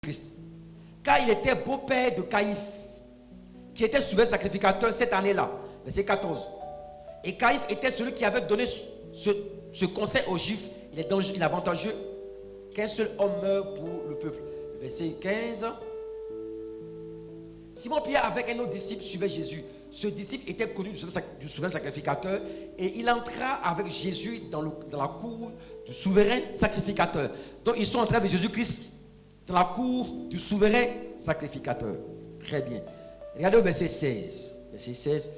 Christ. Car il était beau-père de Caïphe, qui était souverain sacrificateur cette année-là. Verset 14. Et Caïphe était celui qui avait donné ce conseil aux Juifs. Il est avantageux qu'un seul homme meure pour le peuple. Verset 15. Simon-Pierre avec un autre disciple suivait Jésus. Ce disciple était connu du souverain sacrificateur et il entra avec Jésus dans la cour du souverain sacrificateur. Donc ils sont entrés avec Jésus-Christ dans la cour du souverain sacrificateur. Très bien. Regardez au verset 16. Verset 16.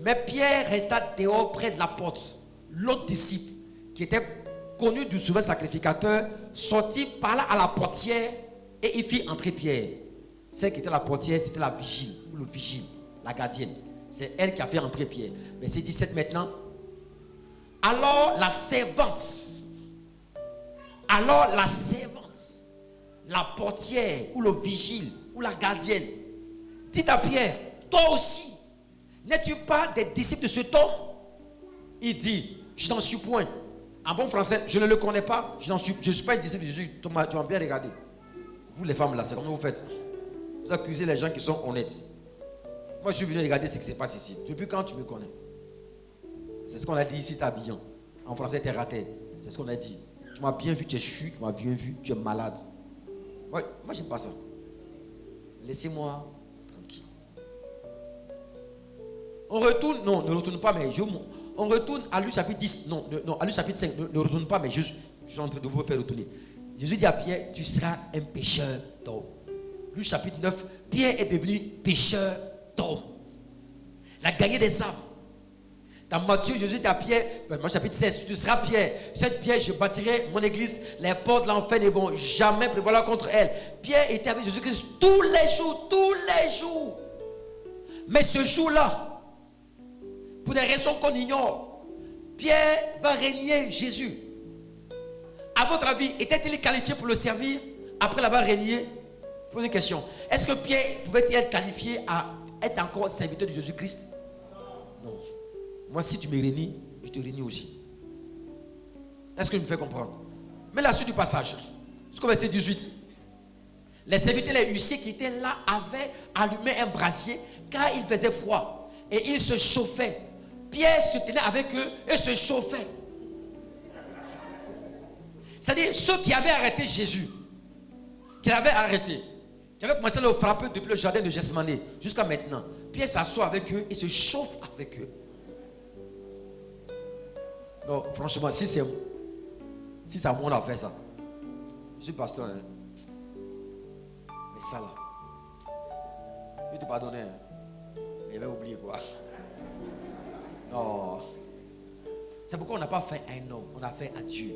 Mais Pierre resta dehors près de la porte. L'autre disciple, qui était connu du souverain sacrificateur, sortit, parla à la portière et il fit entrer Pierre. Celle qui était la portière, c'était la vigile, ou le vigile, la gardienne. C'est elle qui a fait entrer Pierre. Verset 17 maintenant. Alors la servante, la portière, ou le vigile, ou la gardienne, dit à Pierre, toi aussi, n'es-tu pas des disciples de cet homme? Il dit, je n'en suis point. En bon français, je ne le connais pas, je ne suis pas un disciple de Jésus. Tu m'as bien regardé. Vous les femmes là, c'est comment vous faites? Vous accusez les gens qui sont honnêtes. Moi, je suis venu regarder ce qui se passe ici. Depuis quand tu me connais? C'est ce qu'on a dit ici, t'habillant. En français, t'es raté. C'est ce qu'on a dit. Tu m'as bien vu, tu es chu, tu m'as bien vu, tu es malade. Moi, j'aime pas ça. Laissez-moi tranquille. On retourne, non, ne retourne pas, mais on retourne à Luc chapitre 10, non, à Luc chapitre 5, ne retourne pas, mais je suis en train de vous faire retourner. Jésus dit à Pierre, tu seras un pécheur d'hommes. Luc chapitre 9, Pierre est devenu pécheur d'hommes. Il a gagné des âmes. Dans Matthieu, Jésus dit à Pierre, Matthieu chapitre 16, tu seras Pierre. Cette Pierre, je bâtirai mon église, les portes de l'enfer ne vont jamais prévaloir contre elle. Pierre était avec Jésus-Christ tous les jours. Mais ce jour-là, pour des raisons qu'on ignore, Pierre va régner Jésus. À votre avis, était-il qualifié pour le servir après l'avoir régné? Pose une question. Est-ce que Pierre pouvait-il être qualifié à être encore serviteur de Jésus-Christ? Non. Moi, si tu me régnis, je te régnis aussi. Est-ce que tu me fais comprendre? Mais la suite du passage, jusqu'au verset 18. Les serviteurs, les huissiers qui étaient là avaient allumé un brasier car il faisait froid et ils se chauffaient. Pierre se tenait avec eux et se chauffait. C'est-à-dire ceux qui avaient arrêté Jésus, qui l'avaient arrêté, qui avaient commencé à le frapper depuis le jardin de Gethsémani jusqu'à maintenant. Pierre s'assoit avec eux et se chauffe avec eux. Non, franchement, si c'est à moi on a fait ça, je suis pasteur, hein. Mais ça là, je vais te pardonner, hein. Mais il va oublier quoi. Non. C'est pourquoi on n'a pas fait à un homme, on a fait à Dieu.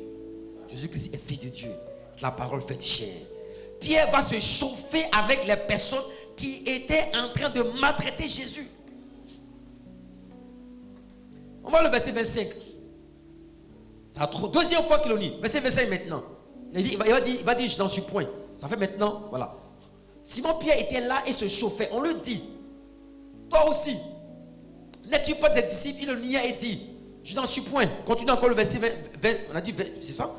Jésus-Christ est fils de Dieu. La parole faite chair. Pierre va se chauffer avec les personnes qui étaient en train de maltraiter Jésus. On va le verset 25. C'est la deuxième fois qu'il le dit. Verset 25 maintenant. Il va dire, je n'en suis point. Ça fait maintenant, voilà. Simon Pierre était là et se chauffait. On le dit. Toi aussi, n'es-tu pas des disciples? Il le nia et dit, je n'en suis point. Continue encore le verset 20. On a dit, c'est ça?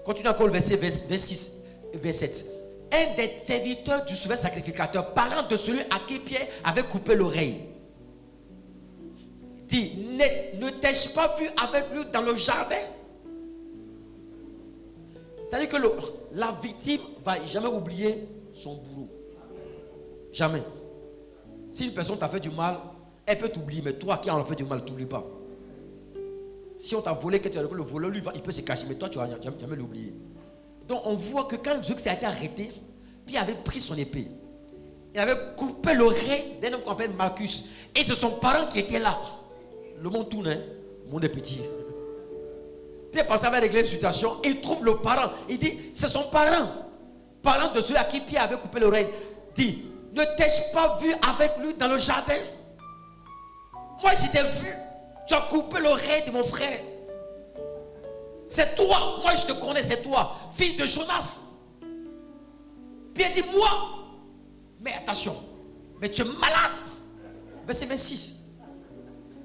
Continue encore le verset 26 et 27. Un des serviteurs du souverain sacrificateur, parent de celui à qui Pierre avait coupé l'oreille, dit, ne t'ai-je pas vu avec lui dans le jardin? C'est-à-dire que la victime ne va jamais oublier son boulot. Jamais. Si une personne t'a fait du mal, elle peut t'oublier, mais toi qui en as fait du mal, ne t'oublie pas. Si on t'a volé, que tu as le voleur, lui, il peut se cacher, mais toi, tu vas jamais l'oublier. Donc, on voit que quand Jésus a été arrêté, puis il avait pris son épée. Il avait coupé l'oreille d'un homme qu'on appelle Marcus. Et c'est son parent qui était là. Le monde tourne, hein? Le monde est petit. Puis il pensait à régler une situation. Et il trouve le parent. Il dit, c'est son parent. Parent de celui à qui Pierre avait coupé l'oreille. Dit, ne t'ai-je pas vu avec lui dans le jardin? Moi, je t'ai vu. Tu as coupé l'oreille de mon frère. C'est toi. Moi, je te connais, c'est toi. Fille de Jonas. Pierre dit, moi. Mais attention. Mais tu es malade. Verset 26.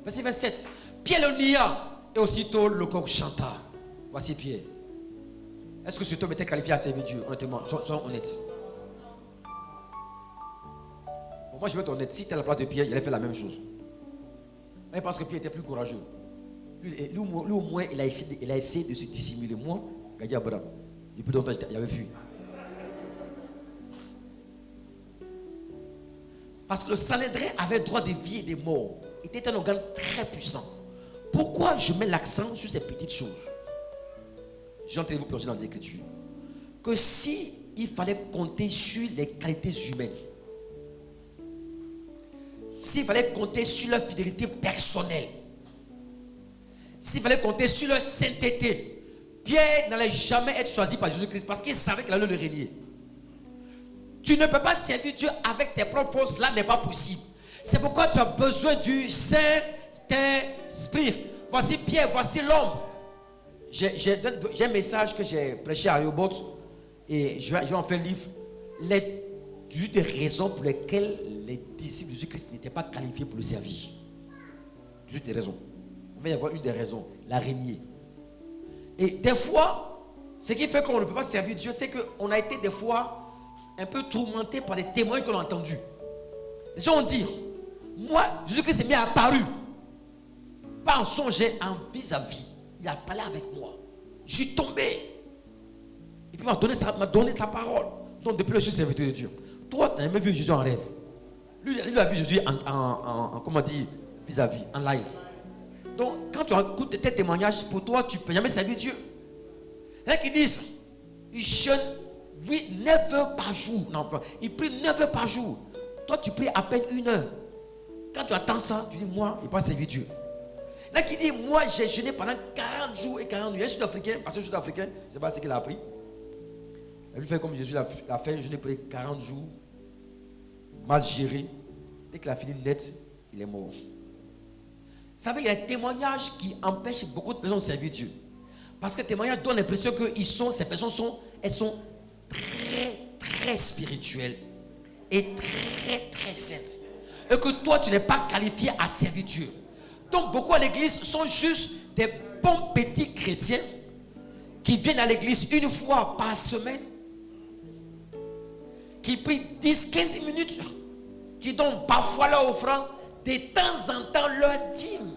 Verset 27. Pierre le nia. Et aussitôt, le coq chanta. Voici Pierre. Est-ce que cet homme était qualifié à servir Dieu? Honnêtement, soyons honnêtes. Bon, moi je veux être honnête. Si tu es à la place de Pierre, il allait faire la même chose. Mais parce que Pierre était plus courageux. Lui au moins, il a essayé de se dissimuler. Moi, Gadi Abraham, depuis longtemps, j'avais fui. Parce que le Sanhédrin avait droit de vie et de mort. Il était un organe très puissant. Pourquoi je mets l'accent sur ces petites choses? Je suis en train de vous plonger dans les Écritures. Que si il fallait compter sur les qualités humaines, s'il fallait compter sur leur fidélité personnelle, s'il fallait compter sur leur sainteté, Pierre n'allait jamais être choisi par Jésus-Christ parce qu'il savait qu'il allait le régner. Tu ne peux pas servir Dieu avec tes propres forces, cela n'est pas possible. C'est pourquoi tu as besoin du Saint-Esprit. Voici Pierre, voici l'homme. J'ai un message que j'ai prêché à Yobot et je vais en faire un livre. Une des raisons pour lesquelles les disciples de Jésus-Christ n'étaient pas qualifiés pour le servir. Juste des raisons. Il va y avoir une des raisons, la régner. Et des fois, ce qui fait qu'on ne peut pas servir Dieu, c'est qu'on a été des fois un peu tourmenté par les témoins qu'on a entendus. Les gens ont dit, moi, Jésus-Christ s'est mis apparu. Pas en songe, en vis-à-vis. Il a parlé avec moi. Je suis tombé. Et puis il m'a donné sa parole. Donc depuis le je suis serviteur de Dieu. Toi, tu n'as jamais vu Jésus en rêve. Lui a vu Jésus comment dire, vis-à-vis, en live. Donc quand tu écoutes tes témoignages, pour toi, tu ne peux jamais servir Dieu. Il y en a qui disent, ils jeûnent 9 heures par jour. Non, ils prient 9 heures par jour. Toi, tu pries à peine 1 heure. Quand tu attends ça, tu dis, moi, je ne vais pas servir Dieu. Il y en a qui disent, moi, j'ai jeûné pendant 40 jours et 40 nuits. Un Sud-Africain, parce que le Sud-Africain, je ne sais pas ce qu'il a appris. Il a lui fait comme Jésus l'a fait, jeûné pour 40 jours, mal géré. Dès qu'il a fini net, il est mort. Vous savez, il y a un témoignage qui empêche beaucoup de personnes de servir Dieu. Parce que le témoignage donne l'impression que ces personnes sont très, très spirituelles et très, très saintes. Et que toi, tu n'es pas qualifié à servir Dieu. Donc, beaucoup à l'église sont juste des bons petits chrétiens qui viennent à l'église une fois par semaine, qui prient 10-15 minutes, qui donnent parfois leur offrande, de temps en temps leur dîme.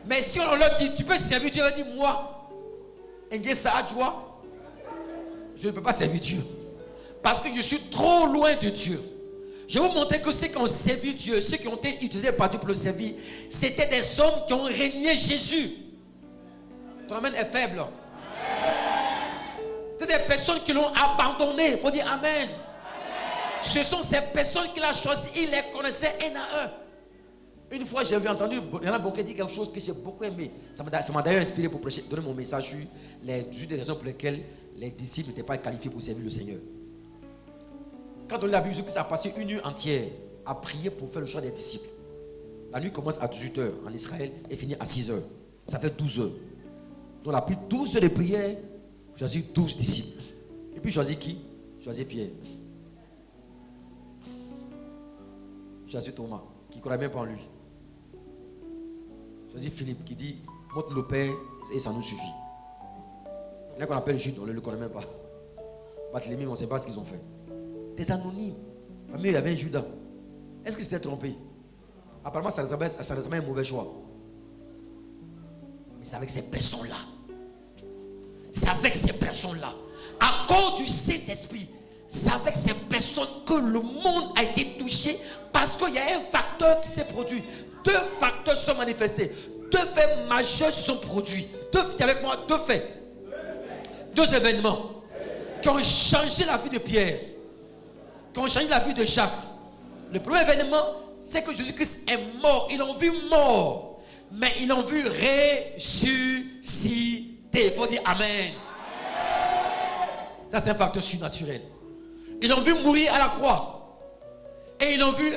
Mais si on leur dit, tu peux servir Dieu, on leur dit, moi, je ne peux pas servir Dieu. Parce que je suis trop loin de Dieu. Je vais vous montrer que ceux qui ont servi Dieu, ceux qui ont été utilisés par Dieu pour le servir, c'était des hommes qui ont régné Jésus. Ton amen est faible. C'est des personnes qui l'ont abandonné. Il faut dire amen. Ce sont ces personnes qu'il a choisies. Il les connaissait un à un. Une fois, j'ai entendu, il y en a beaucoup qui dit quelque chose que j'ai beaucoup aimé. Ça m'a d'ailleurs inspiré pour prêcher, donner mon message sur une des raisons pour lesquelles les disciples n'étaient pas qualifiés pour servir le Seigneur. Quand on lit la Bible, Jésus a passé une nuit entière à prier pour faire le choix des disciples. La nuit commence à 18h en Israël et finit à 6h. Ça fait 12 heures. Donc, il a pris 12 heures de prière, choisi 12 disciples. Et puis, choisi qui? Choisi Pierre. Choisi Thomas, qui ne croyait même pas en lui. Choisi Philippe, qui dit, montre le Père et ça nous suffit. Il y en a qu'on appelle Jude, on ne le connaît même pas. Barthélemy, on ne sait pas ce qu'ils ont fait. Des anonymes. Parmi eux, il y avait un Judas. Est-ce qu'il s'était trompé? Apparemment, ça ressemblait à un mauvais choix. Mais c'est avec ces personnes-là. C'est avec ces personnes-là. À cause du Saint-Esprit, c'est avec ces personnes que le monde a été touché parce qu'il y a un facteur qui s'est produit. 2 facteurs sont manifestés. 2 faits majeurs se sont produits. Dis avec moi, 2 faits. 2 événements qui ont changé la vie de Pierre, qui ont changé la vie de Jacques. Le premier événement, c'est que Jésus-Christ est mort. Ils l'ont vu mort, mais ils l'ont vu ressusciter. Il faut dire amen. Ça, c'est un facteur surnaturel. Ils l'ont vu mourir à la croix et ils l'ont vu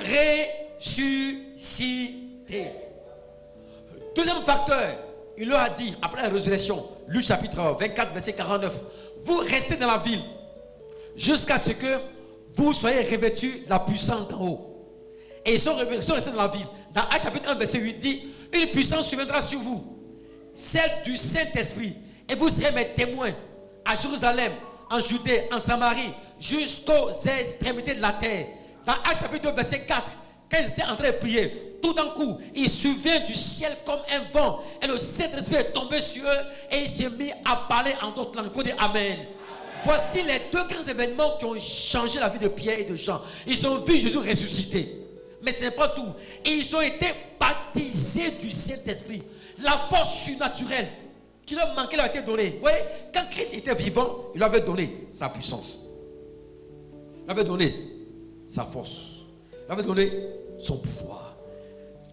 ressusciter. Deuxième facteur, il leur a dit après la résurrection, Luc chapitre 24 verset 49, vous restez dans la ville jusqu'à ce que vous soyez revêtus de la puissance d'en haut. Et ils sont restés dans la ville. Dans Actes chapitre 1 verset 8 dit, une puissance surviendra sur vous, celle du Saint-Esprit, Et vous serez mes témoins à Jérusalem, en Judée, en Samarie, jusqu'aux extrémités de la terre. Dans Actes chapitre 2, verset 4, quand ils étaient en train de prier, tout d'un coup, il survient du ciel comme un vent. Et le Saint-Esprit est tombé sur eux et il s'est mis à parler en d'autres langues. Il faut dire Amen. Voici les deux grands événements qui ont changé la vie de Pierre et de Jean. Ils ont vu Jésus ressusciter. Mais ce n'est pas tout. Et ils ont été baptisés du Saint-Esprit. La force surnaturelle qui leur manquait leur a été donnée. Vous voyez, quand Christ était vivant, il lui avait donné sa puissance. Il lui avait donné sa force. Il lui avait donné son pouvoir.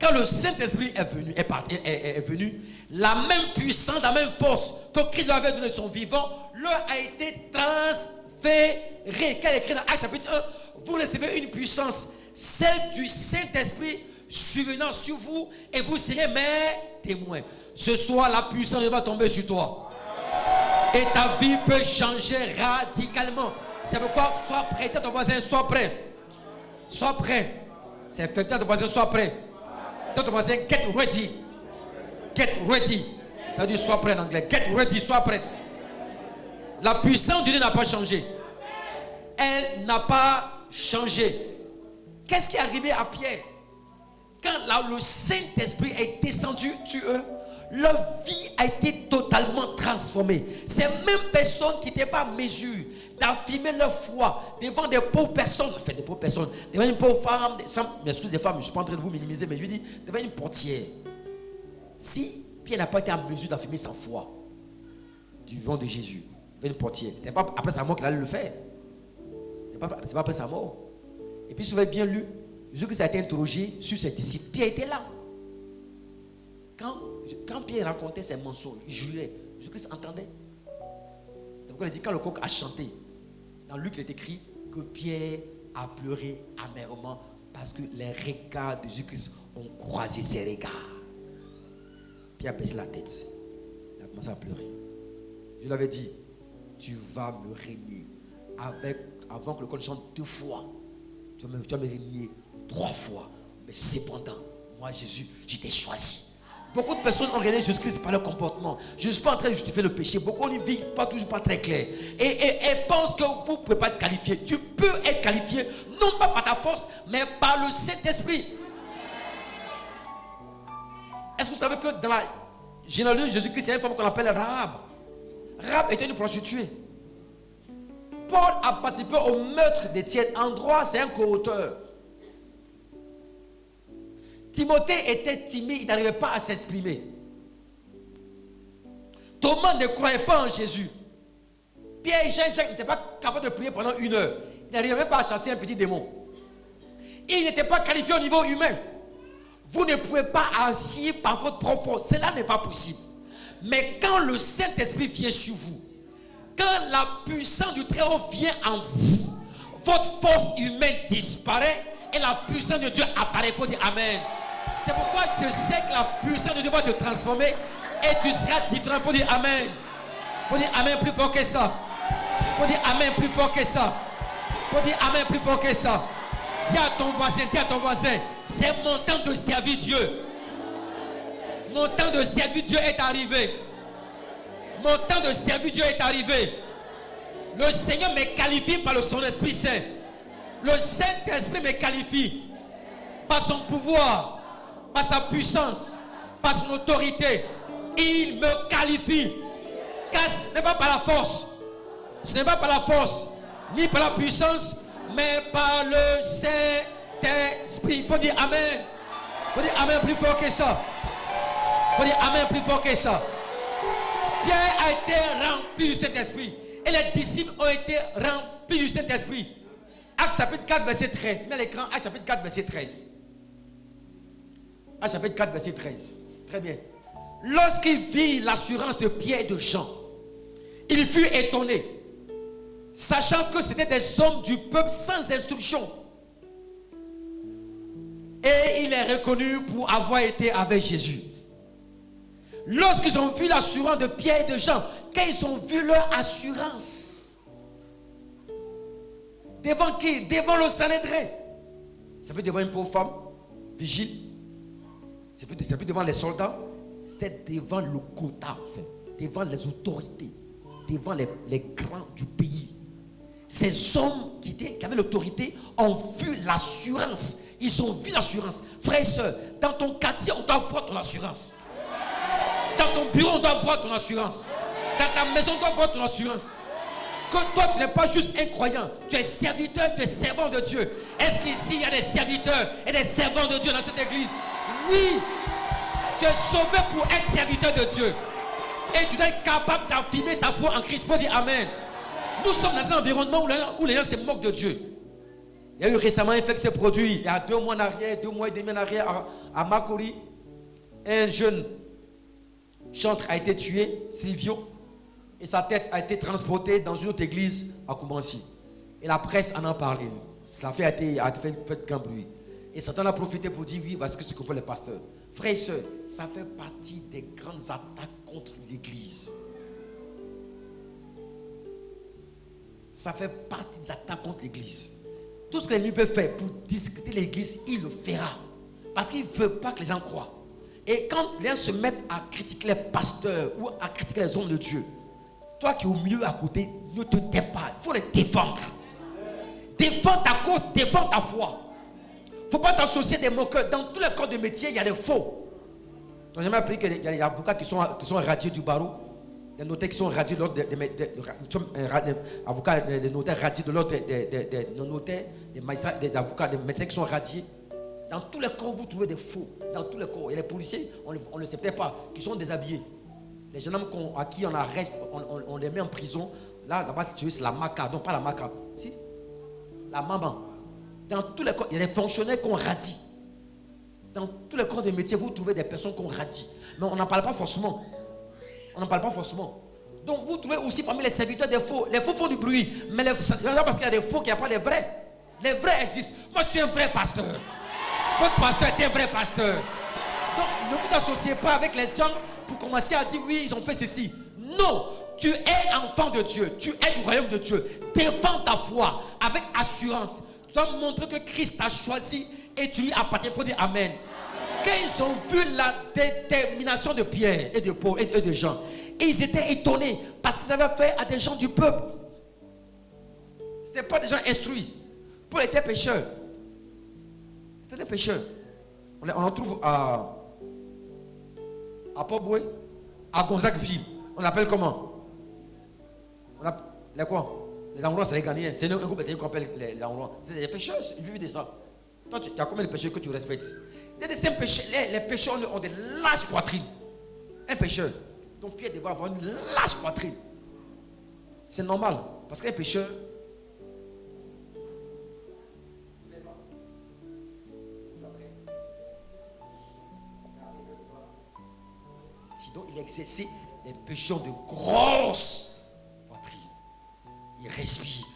Quand le Saint-Esprit est venu, la même puissance, la même force que Christ lui avait donné son vivant, leur a été transférée. Quand il écrit dans Actes chapitre 1, vous recevez une puissance, celle du Saint-Esprit survenant sur vous, et vous serez mes témoins. Ce soir, la puissance va tomber sur toi. Et ta vie peut changer radicalement. C'est pourquoi sois prêt. Dis à ton voisin, sois prêt. Sois prêt. C'est fait. Dis à ton voisin, sois prêt. Dis à ton voisin, get ready. Get ready. Ça veut dire sois prêt en anglais. Get ready, sois prête. La puissance de Dieu n'a pas changé. Elle n'a pas changé. Qu'est-ce qui est arrivé à Pierre? Quand le Saint-Esprit est descendu sur eux, leur vie a été totalement transformée. Ces mêmes personnes qui n'étaient pas en mesure d'affirmer leur foi devant des pauvres personnes, enfin des pauvres personnes, devant une pauvre femme, m'excuse des femmes, je ne suis pas en train de vous minimiser, mais je dis devant une portière. Si Pierre n'a pas été en mesure d'affirmer sa foi du vivant de Jésus, devant une portière, ce n'est pas après sa mort qu'il allait le faire. Ce n'est pas après sa mort. Et puis si vous avez bien lu, Jésus-Christ a été interrogé sur ses disciples. Pierre était là. Quand Pierre racontait ses mensonges, il jurait. Jésus-Christ entendait. C'est pourquoi il dit quand le coq a chanté, dans Luc il est écrit que Pierre a pleuré amèrement parce que les regards de Jésus-Christ ont croisé ses regards. Pierre a baissé la tête. Il a commencé à pleurer. Je lui avais dit, tu vas me régner avant que le coq chante 2 fois. Tu vas me régner 3 fois. Mais cependant, moi Jésus, je t'ai choisi. Beaucoup de personnes ont régné Jésus-Christ par leur comportement. Je ne suis pas en train de justifier le péché. Beaucoup n'y vivent toujours pas très clair. Et pensent que vous ne pouvez pas être qualifié. Tu peux être qualifié, non pas par ta force, mais par le Saint-Esprit. Est-ce que vous savez que dans la généalogie de Jésus-Christ, il y a une femme qu'on appelle Rahab. Rahab était une prostituée. Paul a participé au meurtre d'Étienne. En droit, c'est un co-auteur. Timothée était timide, il n'arrivait pas à s'exprimer. Thomas ne croyait pas en Jésus. Pierre et Jean n'étaient pas capables de prier pendant 1 heure. Il n'arrivait même pas à chasser un petit démon. Il n'était pas qualifié au niveau humain. Vous ne pouvez pas agir par votre propre force. Cela n'est pas possible. Mais quand le Saint-Esprit vient sur vous, quand la puissance du Très-Haut vient en vous, votre force humaine disparaît et la puissance de Dieu apparaît. Il faut dire Amen. C'est pourquoi je sais que la puissance de Dieu va te transformer et tu seras différent. Il faut dire Amen. Il faut dire Amen plus fort que ça. Il faut dire Amen plus fort que ça. Il faut dire Amen plus fort que ça. Dis à ton voisin, c'est mon temps de servir Dieu. Mon temps de servir Dieu est arrivé. Mon temps de servir Dieu est arrivé. Le Seigneur me qualifie par son Esprit Saint. Le Saint-Esprit me qualifie par son pouvoir, par sa puissance, par son autorité. Il me qualifie. Car ce n'est pas par la force. Ce n'est pas par la force, ni par la puissance, mais par le Saint-Esprit. Il faut dire Amen. Il faut dire Amen plus fort que ça. Il faut dire Amen plus fort que ça. Pierre a été rempli du Saint-Esprit. Et les disciples ont été remplis du Saint-Esprit. Actes chapitre 4, verset 13. Mets à l'écran, Actes chapitre 4, verset 13. Actes chapitre 4, verset 13. Très bien. Lorsqu'il vit l'assurance de Pierre et de Jean, il fut étonné, sachant que c'était des hommes du peuple sans instruction. Et il est reconnu pour avoir été avec Jésus. Lorsqu'ils ont vu l'assurance de Pierre et de Jean, quand ils ont vu leur assurance, devant qui? Devant le Sanhédrin. Ça peut être devant une pauvre femme, vigile. Ça peut être devant les soldats. C'était devant le quota. Enfin, devant les autorités, devant les grands du pays. Ces hommes qui avaient l'autorité ont vu l'assurance. Ils ont vu l'assurance. Frères et sœurs, dans ton quartier, on doit voir ton assurance. Dans ton bureau, on doit voir ton assurance. Dans ta maison, on doit voir ton assurance. Que toi, tu n'es pas juste un croyant. Tu es serviteur, tu es servant de Dieu. Est-ce qu'ici, il y a des serviteurs et des servants de Dieu dans cette église? Oui. Tu es sauvé pour être serviteur de Dieu. Et tu dois être capable d'affirmer ta foi en Christ. Il faut dire Amen. Nous sommes dans un environnement où les gens se moquent de Dieu. Il y a eu récemment un fait qui s'est produit. Il y a 2 mois en arrière, 2 mois et demi en arrière, à Makori. Un jeune chantre a été tué, Silvio. Et sa tête a été transportée dans une autre église à Koumansi. Et la presse en a parlé. L'affaire a fait grand bruit. Et Satan a profité pour dire oui, parce que c'est ce que font les pasteurs. Frères et sœurs, ça fait partie des grandes attaques contre l'église. Ça fait partie des attaques contre l'église. Tout ce que l'ennemi peut faire pour discréditer l'église, il le fera. Parce qu'il ne veut pas que les gens croient. Et quand les gens se mettent à critiquer les pasteurs ou à critiquer les hommes de Dieu, toi qui es au milieu à côté, ne te tais pas. Il faut les défendre. Défends ta cause, défends ta foi. Il ne faut pas t'associer des moqueurs. Dans tous les corps de métier, il y a des faux. Tu n'as jamais appris qu'il y a des avocats qui sont radiés du barreau, des notaires qui sont radiés de l'ordre des avocats, des notaires radiés de l'ordre des notaires, des magistrats, des avocats, des médecins qui sont radiés. Dans tous les corps, vous trouvez des faux. Dans tous les corps. Et les policiers, on ne le sait peut-être pas, qui sont déshabillés. Les jeunes hommes à qui on arrête, on les met en prison. Là-bas, c'est la maca. Non, pas la maca. Si? La maman. Dans tous les corps, il y a des fonctionnaires qu'on radie. Dans tous les corps de métier, vous trouvez des personnes qu'on radie. Mais on n'en parle pas forcément. On n'en parle pas forcément. Donc, vous trouvez aussi parmi les serviteurs des faux. Les faux font du bruit. Mais c'est pas parce qu'il y a des faux qu'il n'y a pas les vrais. Les vrais existent. Moi, je suis un vrai pasteur. Votre pasteur est un vrai pasteur. Donc, ne vous associez pas avec les gens pour commencer à dire oui, ils ont fait ceci. Non, tu es enfant de Dieu. Tu es du royaume de Dieu. Défends ta foi avec assurance. Tu dois montrer que Christ t'a choisi et tu lui appartiens. Il faut dire Amen. Quand ils ont vu la détermination de Pierre et de Paul et de Jean, ils étaient étonnés parce qu'ils avaient fait à des gens du peuple. Ce n'étaient pas des gens instruits. Paul était pécheur. C'était des pécheurs. On en trouve à Port-Boué, à Gonzague-Ville. On l'appelle comment? Les quoi? Les Anglois, c'est les Ghanéens. C'est un groupe qu'on appelle les Anglois. C'est des pécheurs, ils vivent de ça. Toi, tu as combien de pécheurs que tu respectes? Des pécheurs, les pécheurs ont des larges poitrines. Un pécheur. Donc Pierre devait avoir une large poitrine. C'est normal. Parce qu'un pécheur, sinon il exerçait des pécheurs de grosses poitrines. Il respire.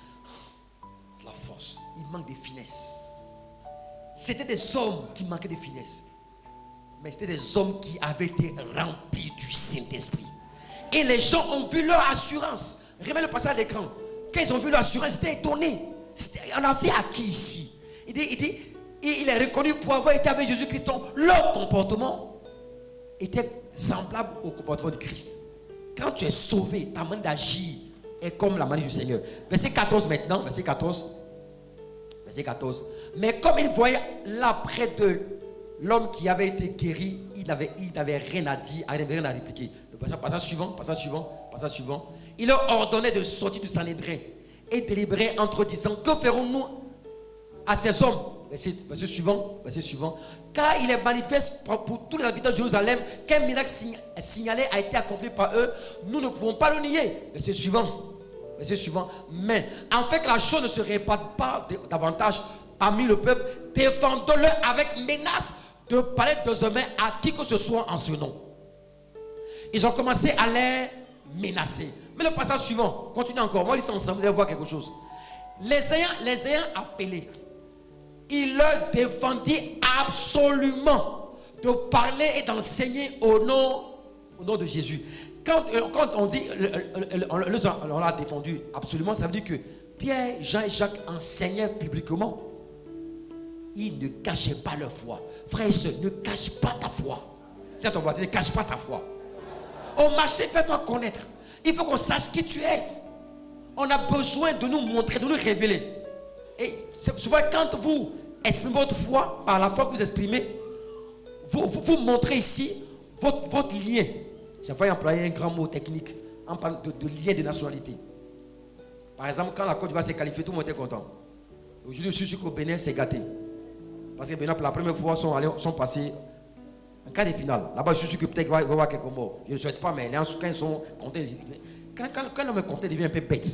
C'est la force. Il manque de finesse. C'était des hommes qui manquaient de finesse. Mais c'était des hommes qui avaient été remplis du Saint-Esprit. Et les gens ont vu leur assurance. Remets le passage à l'écran. Quand ils ont vu leur assurance, ils étaient étonnés. On a fait à qui ici? Il est reconnu pour avoir été avec Jésus-Christ. Leur comportement était semblable au comportement de Christ. Quand tu es sauvé, ta manière d'agir est comme la manière du Seigneur. Verset 14 maintenant. Verset 14. Verset 14. Mais comme il voyait là près de l'homme qui avait été guéri, il n'avait rien à dire, il n'avait rien à répliquer. Le passage suivant. Il leur ordonnait de sortir du Sanhédrin et délibérer entre eux, disant: que ferons-nous à ces hommes? Verset suivant. Car il est manifeste pour tous les habitants de Jérusalem qu'un miracle signalé a été accompli par eux. Nous ne pouvons pas le nier. Verset suivant. Mais afin que la chose ne se répande pas davantage parmi le peuple, défendons-le avec menace de parler désormais à qui que ce soit en ce nom. Ils ont commencé à les menacer. Mais le passage suivant, continue encore. On va lire ça ensemble, vous allez voir quelque chose. Les ayant appelés, il leur défendit absolument de parler et d'enseigner au nom de Jésus. Quand on dit on l'a défendu absolument, ça veut dire que Pierre, Jean et Jacques enseignaient publiquement. Ils ne cachaient pas leur foi. Frères et sœurs, ne cache pas ta foi. Dis à ton voisin, ne cache pas ta foi. Au marché, fais-toi connaître. Il faut qu'on sache qui tu es. On a besoin de nous montrer, de nous révéler. Et souvent, quand vous exprimez votre foi, par la foi que vous exprimez, vous montrez ici votre lien. J'ai failli employer un grand mot technique. On parle de lien de nationalité. Par exemple, quand la Côte d'Ivoire s'est qualifiée, tout le monde était content. Aujourd'hui, je suis sûr qu'au Bénin, c'est gâté. Parce que Bénin, pour la première fois, sont passés en quart de finale. Là-bas, je suis sûr que peut-être qu'il va y avoir quelques morts. Je ne souhaite pas, mais quand ils sont contents, quand l'homme est content, il devient un peu bête.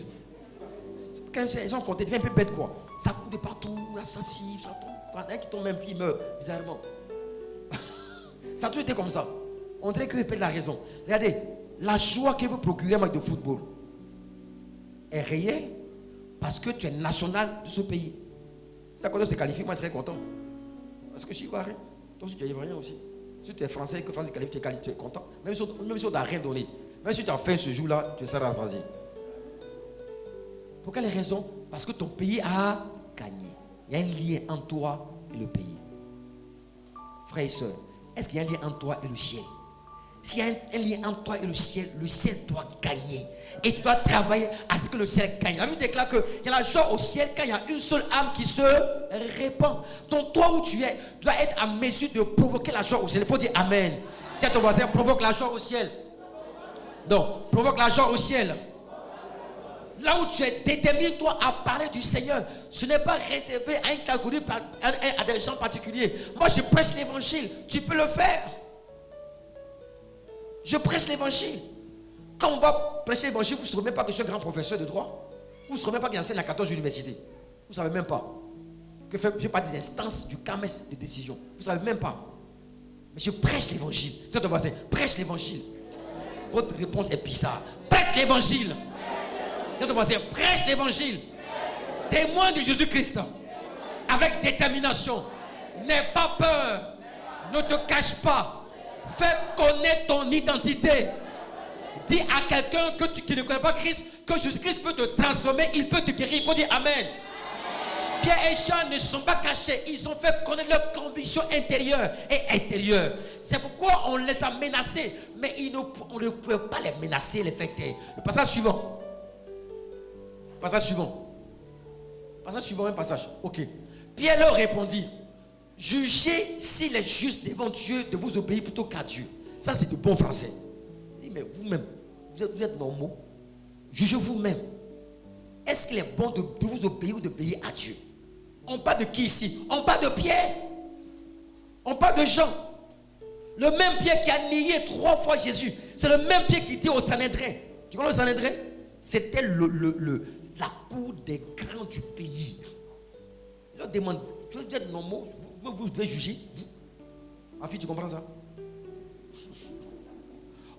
Quand ils sont contents, il devient un peu bête, quoi. Ça coule de partout, ça siffle, ça tombe. Quand un qui tombe même, il meurt, bizarrement. Ça a toujours été comme ça. On dirait qu'il perd la raison. Regardez, la joie que vous procurez un match de football est réelle parce que tu es national de ce pays. Ça, quand on se qualifie, moi je serais content. Parce que je suis ivoirien. Toi aussi tu es ivoirien aussi. Si tu es français et que France se qualifie, tu es content. Même si on t'a rien donné. Même si tu as fait ce jour-là, tu seras rassasié. Pour quelle raison? Parce que ton pays a gagné. Il y a un lien entre toi et le pays. Frères et sœurs, est-ce qu'il y a un lien entre toi et le ciel? S'il y a un lien entre toi et le ciel doit gagner. Et tu dois travailler à ce que le ciel gagne. La Bible déclare qu'il y a la joie au ciel quand il y a une seule âme qui se répand. Donc toi où tu es, tu dois être en mesure de provoquer la joie au ciel. Il faut dire Amen. Dis à ton voisin, provoque la joie au ciel. Donc, provoque la joie au ciel. Là où tu es, détermine-toi à parler du Seigneur. Ce n'est pas réservé à une catégorie, à des gens particuliers. Moi, je prêche l'évangile. Tu peux le faire. Je prêche l'évangile. Quand on va prêcher l'évangile, vous ne savez même pas que je suis un grand professeur de droit. Vous ne savez même pas qu'il enseigne à 14 universités. Vous ne savez même pas que je ne fais pas des instances du CAMES de décision. Vous ne savez même pas. Mais je prêche l'évangile. Toi, ton voisin, prêche l'évangile. Votre réponse est bizarre. Prêche l'évangile. Toi, ton voisin, prêche l'évangile. Témoin de Jésus-Christ. Avec détermination. N'aie pas peur. Ne te cache pas. Fais connaître ton identité. Dis à quelqu'un qui ne connaît pas Christ que Jésus-Christ peut te transformer, il peut te guérir. Il faut dire Amen. Pierre et Jean ne sont pas cachés. Ils ont fait connaître leurs convictions intérieures et extérieures. C'est pourquoi on les a menacés. Mais on ne pouvait pas les menacer, les faire taire. Le passage suivant. Passage suivant, un passage. Ok. Pierre leur répondit. Jugez s'il est juste devant Dieu de vous obéir plutôt qu'à Dieu. Ça, c'est du bon français. Il dit, mais vous-même, vous êtes normaux. Jugez vous-même. Est-ce qu'il est bon de vous obéir ou d'obéir à Dieu? On parle de qui ici? On parle de Pierre. On parle de Jean. Le même Pierre qui a nié 3 fois Jésus. C'est le même Pierre qui dit au Sanhédrin. Tu connais le Sanhédrin? C'était la cour des grands du pays. Il leur demande, vous êtes normaux? Vous devez juger. Ma fille, tu comprends ça?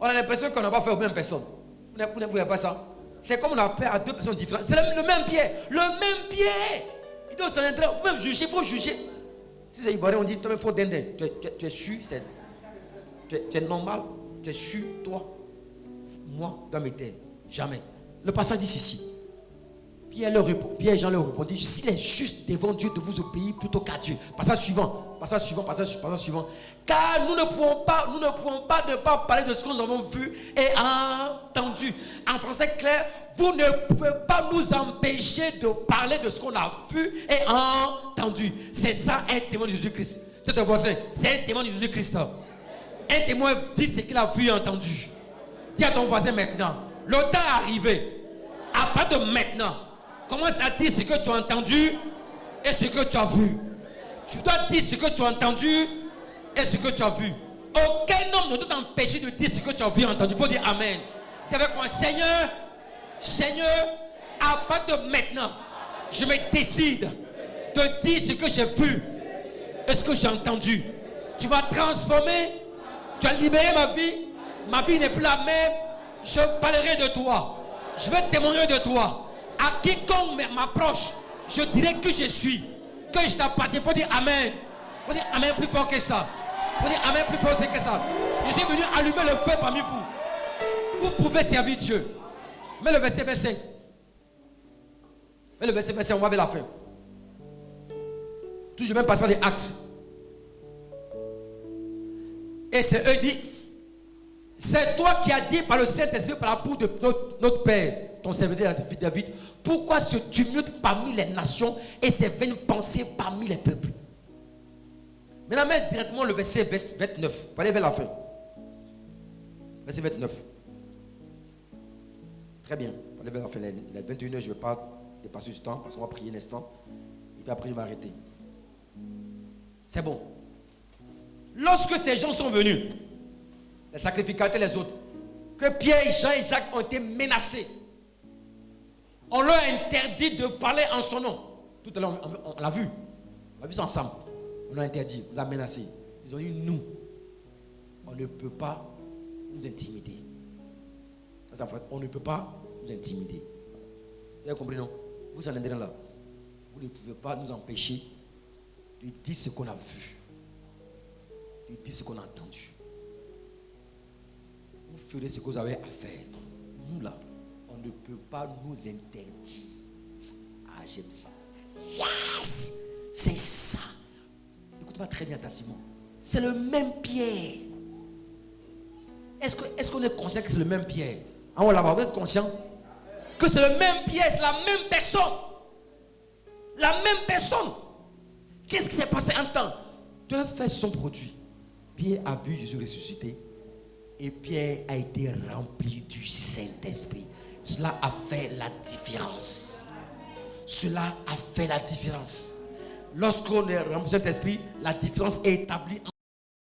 On a l'impression qu'on n'a pas fait aux mêmes personnes. Vous ne voyez pas ça? C'est comme on a fait à 2 personnes différentes. C'est le même Pierre. Le même Pierre. Il doit s'en être. Vous-même juger, il faut juger. Si c'est ivoirien, on dit, toi, il faut dindin. Tu es sûr, tu es normal. Tu es sûr, toi. Moi, dans mes terres. Jamais. Le passage dit ceci. Pierre et Jean leur répondit, s'il est juste devant Dieu de vous obéir plutôt qu'à Dieu. Passage suivant. Car nous ne pouvons pas ne pas parler de ce que nous avons vu et entendu. En français clair, vous ne pouvez pas nous empêcher de parler de ce qu'on a vu et entendu. C'est ça un témoin de Jésus-Christ. C'est un voisin, c'est un témoin de Jésus-Christ. Un témoin dit ce qu'il a vu et entendu. Dis à ton voisin maintenant, le temps est arrivé. À partir de maintenant, commence à dire ce que tu as entendu et ce que tu as vu. Tu dois dire ce que tu as entendu et ce que tu as vu. Aucun homme ne doit t'empêcher de dire ce que tu as vu et entendu. Il faut dire Amen. Tu es avec moi, Seigneur, à partir de maintenant, je me décide de dire ce que j'ai vu et ce que j'ai entendu. Tu vas transformer, tu as libéré ma vie n'est plus la même. Je parlerai de toi. Je vais témoigner de toi. À quiconque m'approche, je dirai que je suis, que je t'appartiens. Il faut dire Amen. Il faut dire Amen plus fort que ça. Il faut dire Amen plus fort que ça. Je suis venu allumer le feu parmi vous. Vous pouvez servir Dieu. Mais le verset 25. On va vers la fin. Toujours même passage des Actes. Et c'est eux qui disent, C'est toi qui as dit par le Saint-Esprit, par la bouche de notre Père, ton serviteur David, pourquoi ce tumulte parmi les nations et ces vaines pensées parmi les peuples. Maintenant, mets directement le verset 29. Pour aller vers la fin. Verset 29. Très bien. Pour aller vers la fin. Les 21 heures, je ne vais pas dépasser ce temps parce qu'on va prier un instant. Et puis après, je vais m'arrêter. C'est bon. Lorsque ces gens sont venus, les sacrificateurs et les autres, que Pierre, Jean et Jacques ont été menacés, on leur a interdit de parler en son nom. Tout à l'heure, on l'a vu. On l'a vu ça ensemble. On l'a interdit, on l'a menacé. Ils ont dit, nous, on ne peut pas nous intimider. Ça, en fait, on ne peut pas nous intimider. Vous avez compris, non? Vous en êtes là. Vous ne pouvez pas nous empêcher de dire ce qu'on a vu, de dire ce qu'on a entendu. Vous ferez ce que vous avez à faire. Nous, là, on ne peut pas nous interdire. Ah, j'aime ça. Yes! C'est ça. Écoute-moi très bien attentivement. C'est le même Pierre. Est-ce qu'on est conscient que c'est le même Pierre? Ah, on là-bas, vous êtes conscient que c'est le même Pierre, c'est la même personne. La même personne. Qu'est-ce qui s'est passé un temps? Deux faits sont produits. Pierre a vu Jésus ressuscité et Pierre a été rempli du Saint-Esprit. Cela a fait la différence. Cela a fait la différence. Lorsqu'on est rempli du Saint-Esprit, la différence est établie